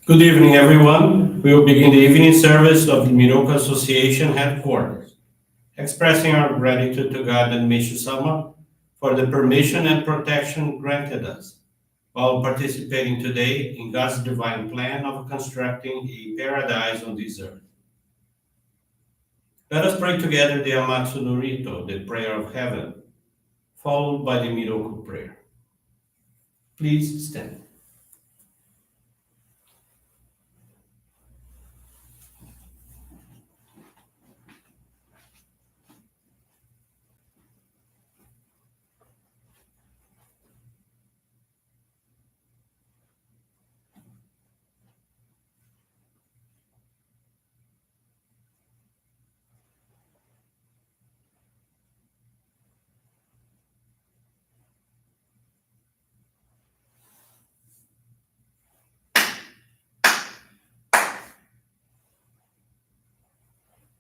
Good evening, everyone. We will begin the evening service of the Miroku Association headquarters, expressing our gratitude to God and Meishu-sama for the permission and protection granted us while participating today in God's divine plan of constructing a paradise on this earth. Let us pray together the Amatsu-Norito, the prayer of heaven, followed by the Miroku Prayer. Please stand.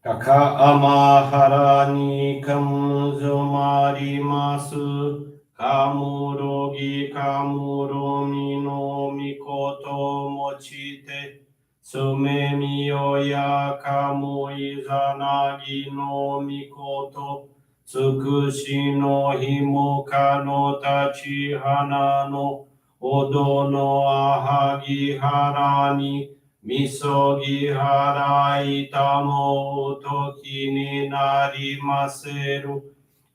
Kaka amahara ni kamuzumarimasu kamurogi kamuromi no mikoto mochite sumemi oya kamuizanagi no mikoto tsukushi no himoka no tachi hana no odo no ahagi harani Misogi harai tamo toki ni narimaseru.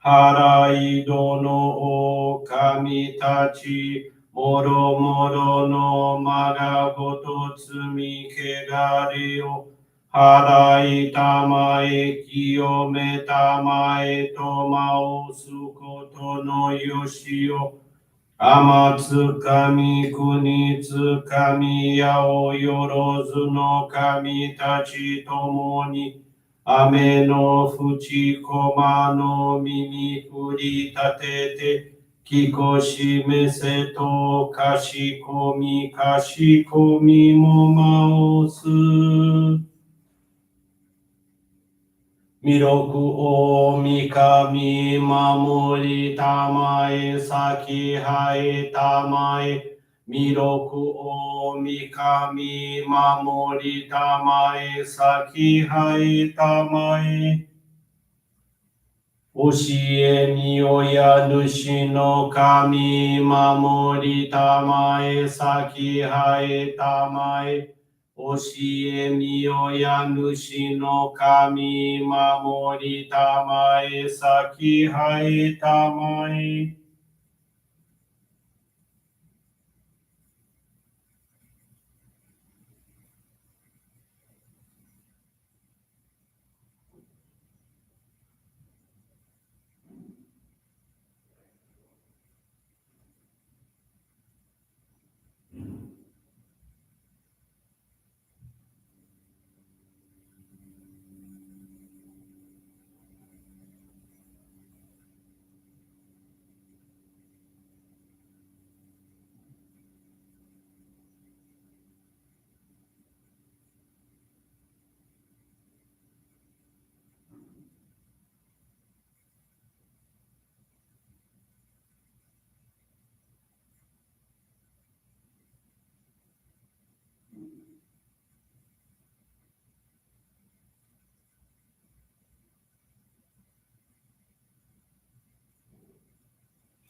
Harai dono o kamitachi. Moro moro no maga goto tsumi kegare o. Harai tamae kiyome tamae tomao sukoto no yoshio. Amatsu kami kunitsu kami yao yorozu no kami tachi tomoni ame no fuchi koma no mimi furi tatete kikoshi meseto kashikomi mo maosu. Miroku o mikami mamori tamae saki hae tamae. Miroku o mikami mamori tamae saki hae tamae. Oshie mi oya nushi no kami mamori tamae saki hae tamae. Oshie mi oya nushi no kami mamori tamae saki hae tamae.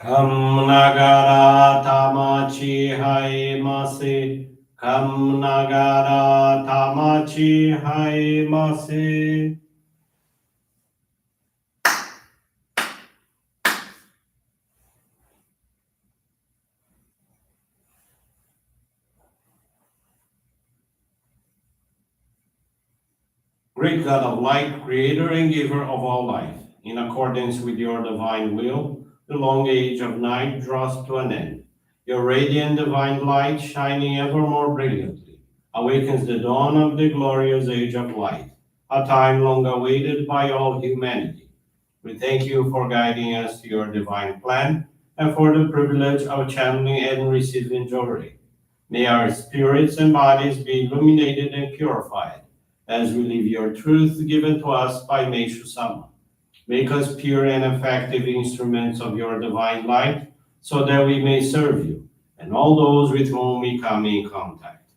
Kam nagara tamachi hae mase. Kam nagara tamachi hae mase. Great God of light, creator and giver of all life, in accordance with your divine will, the long age of night draws to an end. Your radiant divine light, shining ever more brilliantly, awakens the dawn of the glorious age of light, a time long awaited by all humanity. We thank you for guiding us to your divine plan and for the privilege of channeling and receiving Johrei. May our spirits and bodies be illuminated and purified as we live your truth given to us by Meishu-sama. Make us pure and effective instruments of your divine light so that we may serve you and all those with whom we come in contact.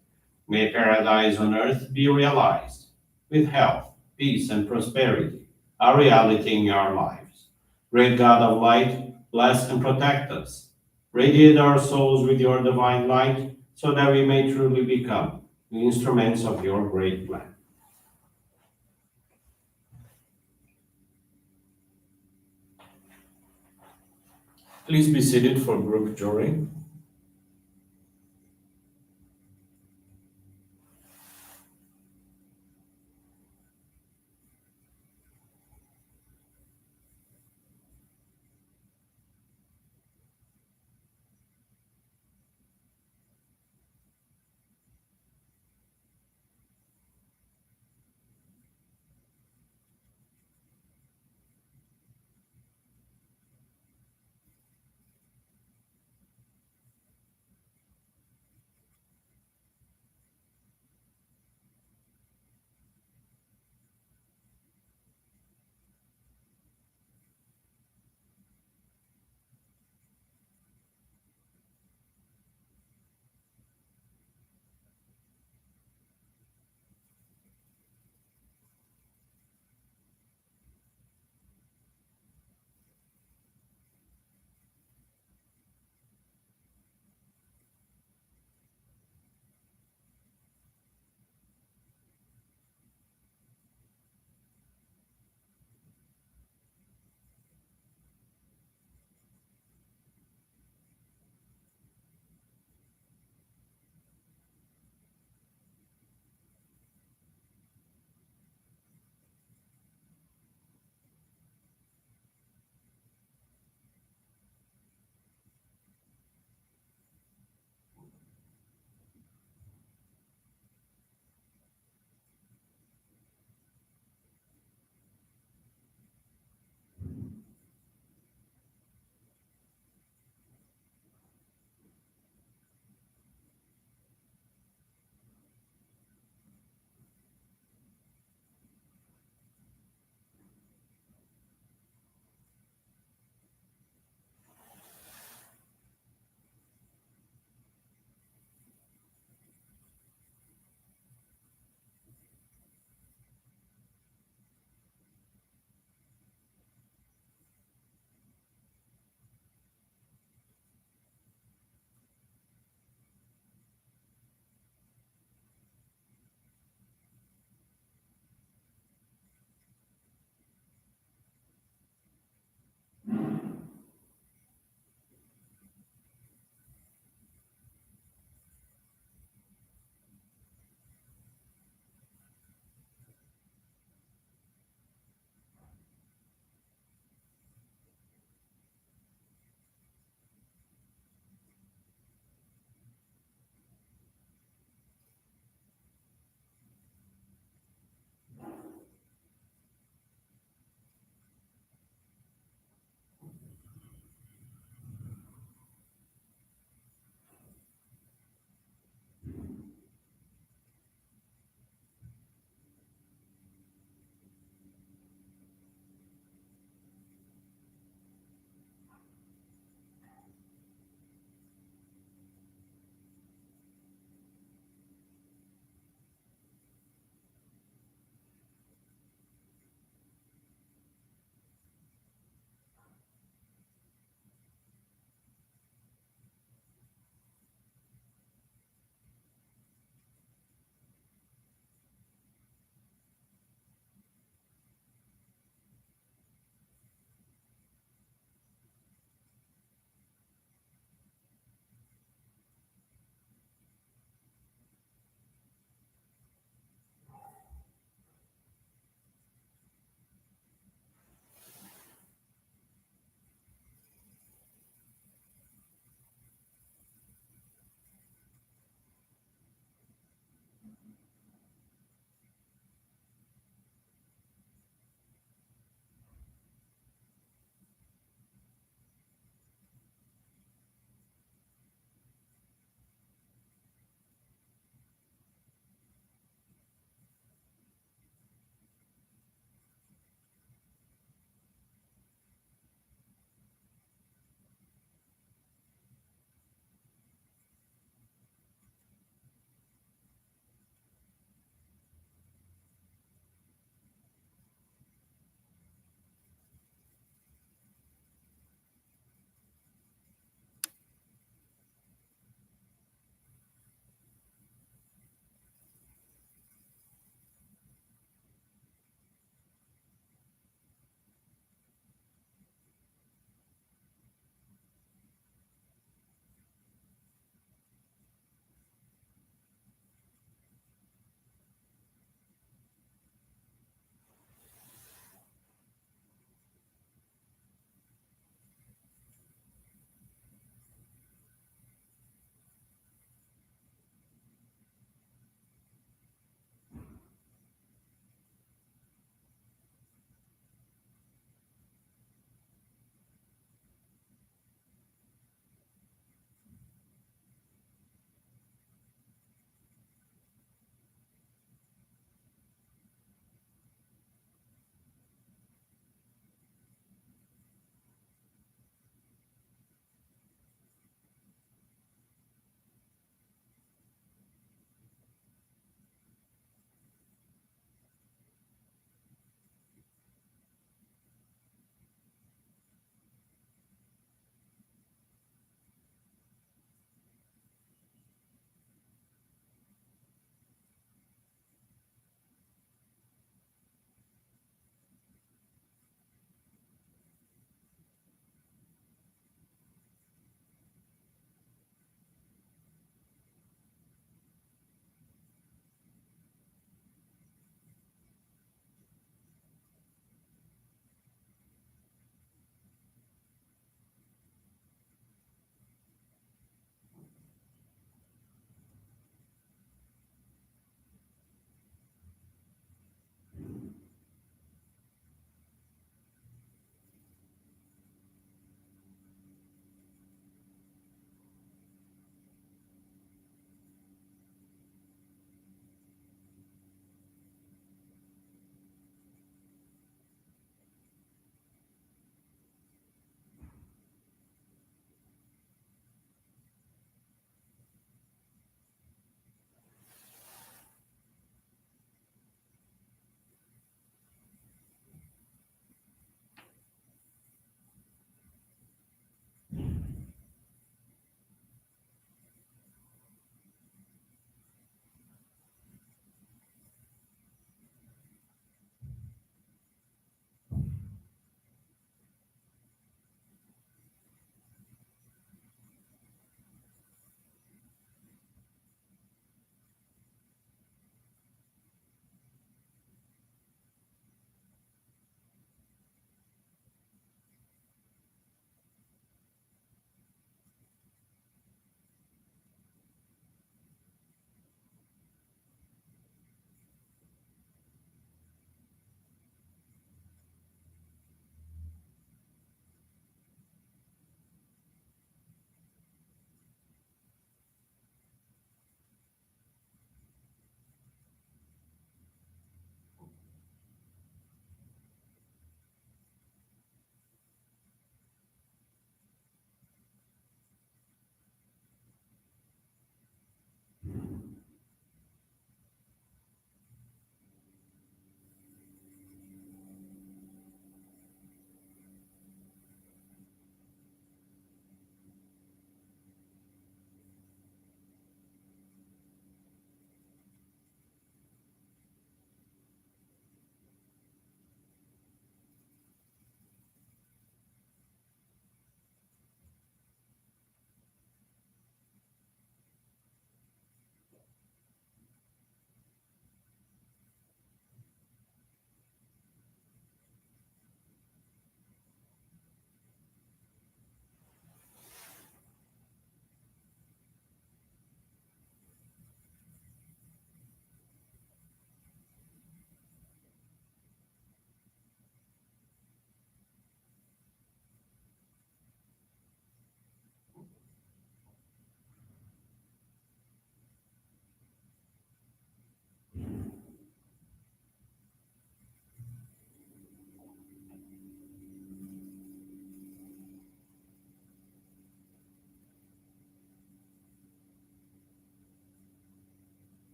May paradise on earth be realized, with health, peace, and prosperity, a reality in our lives. Great God of light, bless and protect us. Radiate our souls with your divine light, so that we may truly become the instruments of your great plan. Please be seated for group Johrei.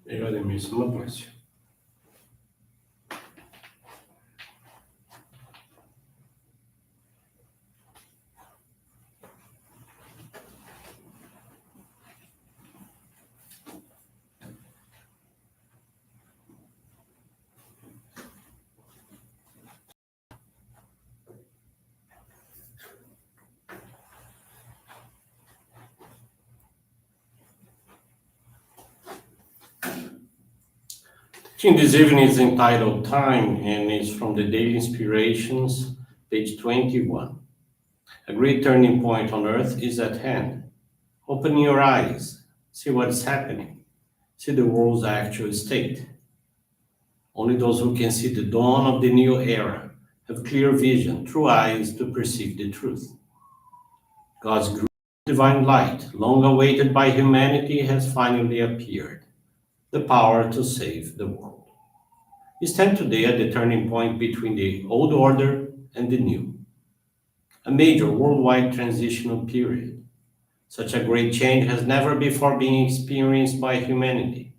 May God and Meishu-sama bless you. Teaching this evening is entitled Time and is from the Daily Inspirations, page 21. A great turning point on earth is at hand. Open your eyes, see what is happening, see the world's actual state. Only those who can see the dawn of the new era have clear vision, true eyes to perceive the truth. God's great divine light, long awaited by humanity, has finally appeared. The power to save the world. We stand today at the turning point between the old order and the new, a major worldwide transitional period. Such a great change has never before been experienced by humanity.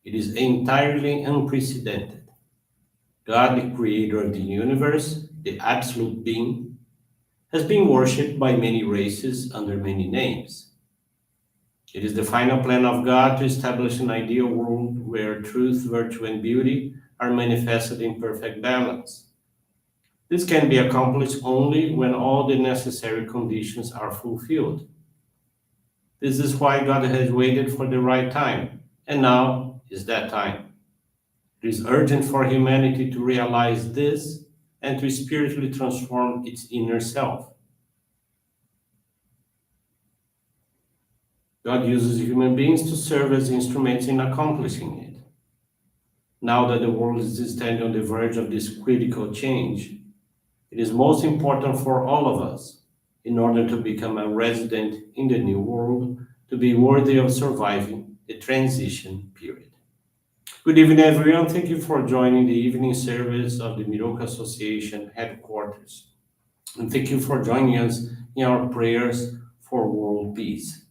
It is entirely unprecedented. God, the creator of the universe, the absolute being, has been worshipped by many races under many names. It is the final plan of God to establish an ideal world where truth, virtue, and beauty are manifested in perfect balance. This can be accomplished only when all the necessary conditions are fulfilled. This is why God has waited for the right time, and now is that time. It is urgent for humanity to realize this and to spiritually transform its inner self. God uses human beings to serve as instruments in accomplishing it. Now that the world is standing on the verge of this critical change, it is most important for all of us, in order to become a resident in the new world, to be worthy of surviving the transition period. Good evening, everyone. Thank you for joining the evening service of the Miroku Association headquarters. And thank you for joining us in our prayers for world peace.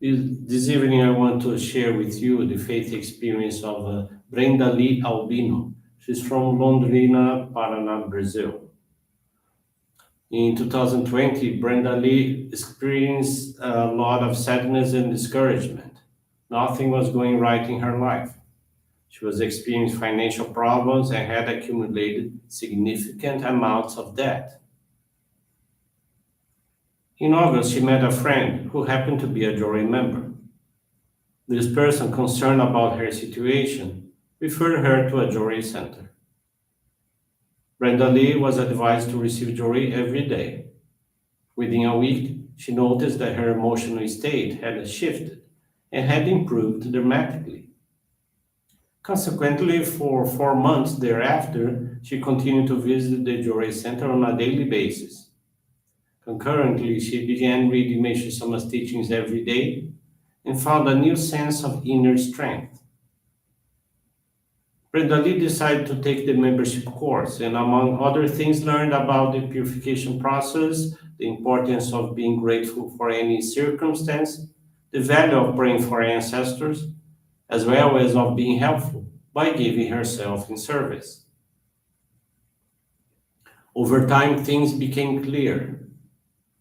This evening, I want to share with you the faith experience of Brenda Lee Albino. She's from Londrina, Paraná, Brazil. In 2020, Brenda Lee experienced a lot of sadness and discouragement. Nothing was going right in her life. She was experiencing financial problems and had accumulated significant amounts of debt. In August, she met a friend who happened to be a Johrei member. This person, concerned about her situation, referred her to a Johrei center. Brenda Lee was advised to receive Johrei every day. Within a week, she noticed that her emotional state had shifted and had improved dramatically. Consequently, for 4 months thereafter, she continued to visit the Johrei Center on a daily basis. Concurrently, she began reading Meishu-sama's teachings every day and found a new sense of inner strength. Brenda Lee decided to take the membership course and, among other things, learned about the purification process, the importance of being grateful for any circumstance, the value of praying for ancestors, as well as of being helpful by giving herself in service. Over time, things became clear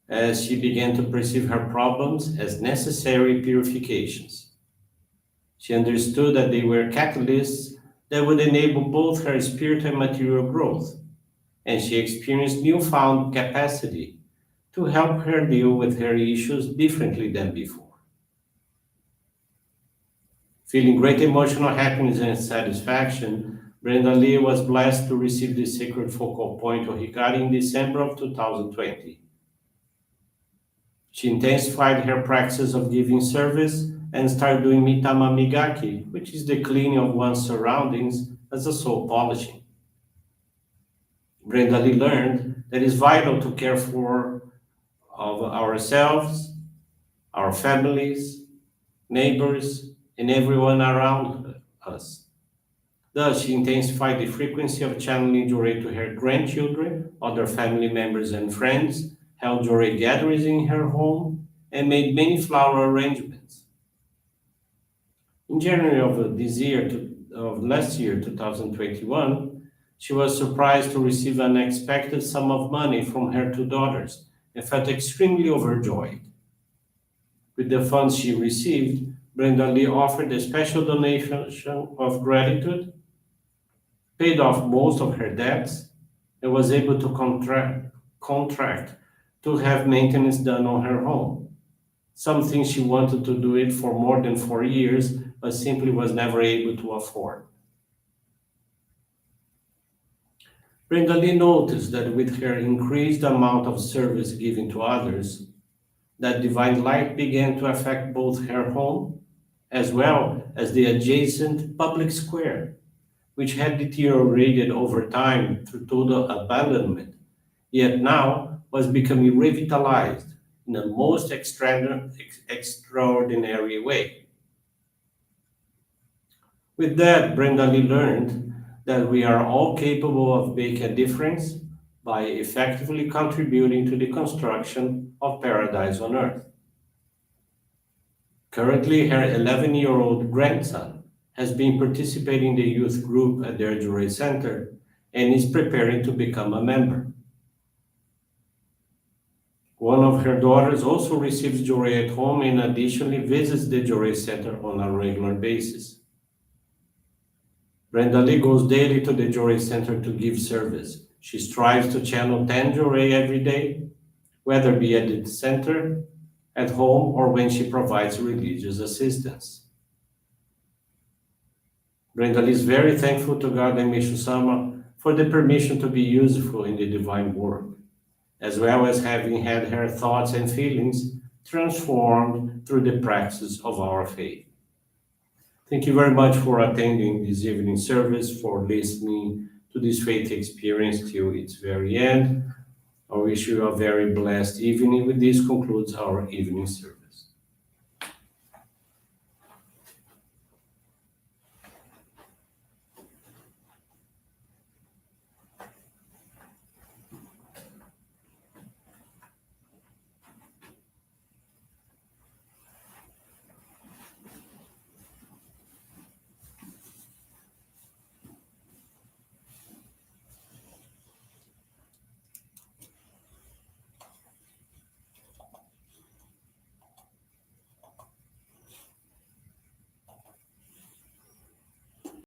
as she began to perceive her problems as necessary purifications. She understood that they were catalysts that would enable both her spiritual and material growth, and she experienced newfound capacity to help her deal with her issues differently than before. Feeling great emotional happiness and satisfaction, Brenda Lee was blessed to receive the sacred focal point of Hikari in December of 2020. She intensified her practice of giving service and started doing mitama migaki, which is the cleaning of one's surroundings as a soul polishing. Brenda Lee learned that it's vital to care for of ourselves, our families, neighbors, and everyone around us. Thus, she intensified the frequency of channeling Johrei to her grandchildren, other family members and friends, held Johrei gatherings in her home, and made many flower arrangements. In January of this year, of last year, 2021, she was surprised to receive an unexpected sum of money from her two daughters and felt extremely overjoyed. With the funds she received, Brenda Lee offered a special donation of gratitude, paid off most of her debts, and was able to contract to have maintenance done on her home. Something she wanted to do it for more than 4 years, but simply was never able to afford. Brenda Lee noticed that with her increased amount of service given to others, that divine light began to affect both her home as well as the adjacent public square, which had deteriorated over time through total abandonment, yet now was becoming revitalized in a most extraordinary way. With that, Brenda Lee learned that we are all capable of making a difference by effectively contributing to the construction of paradise on earth. Currently, her 11-year-old grandson has been participating in the youth group at their Johrei Center and is preparing to become a member. One of her daughters also receives Johrei at home and additionally visits the Johrei Center on a regular basis. Brenda Lee goes daily to the Johrei Center to give service. She strives to channel 10 Johrei every day, whether be at the center, at home, or when she provides religious assistance. Brenda Lee is very thankful to God and Meishu-sama for the permission to be useful in the divine work, as well as having had her thoughts and feelings transformed through the practice of our faith. Thank you very much for attending this evening service, for listening to this faith experience till its very end. I wish you a very blessed evening. With this concludes our evening service.